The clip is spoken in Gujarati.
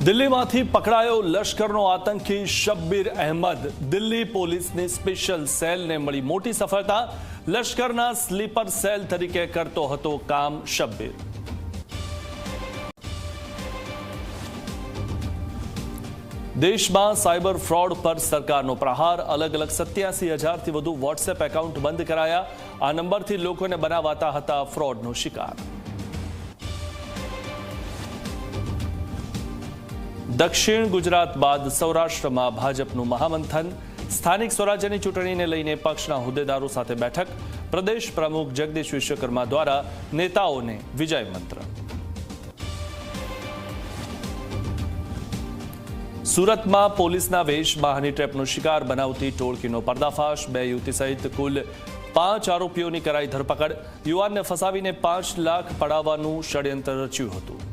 દિલ્હીમાંથી પકડાયો લશ્કરનો આતંકી શબ્બીર અહેમદ। દિલ્હી પોલીસની સ્પેશિયલ સેલને મળી મોટી સફળતા। લશ્કરના સ્લીપર સેલ તરીકે કરતો હતો કામ શબ્બીર। દેશમાં સાયબર ફ્રોડ પર સરકારનો પ્રહાર। અલગ અલગ 87,000થી વધુ વોટ્સએપ એકાઉન્ટ બંધ કરાયા। આ નંબરથી લોકોને બનાવાતા હતા ફ્રોડનો શિકાર। દક્ષિણ ગુજરાત બાદ સૌરાષ્ટ્રમાં ભાજપનું મહામંથન। સ્થાનિક સ્વરાજ્યની ચૂંટણીને લઈને પક્ષના હોદ્દેદારો સાથે બેઠક। પ્રદેશ પ્રમુખ જગદીશ વિશ્વકર્મા દ્વારા નેતાઓને વિજય મંત્ર। સુરતમાં પોલીસના વેશમાં હની ટ્રેપનો શિકાર બનાવતી ટોળકીનો પર્દાફાશ। 2 યુવતી સહિત કુલ 5 આરોપીઓની કરાઈ ધરપકડ। યુવાનને ફસાવીને 5 લાખ પડાવવાનું ષડયંત્ર રચ્યું હતું।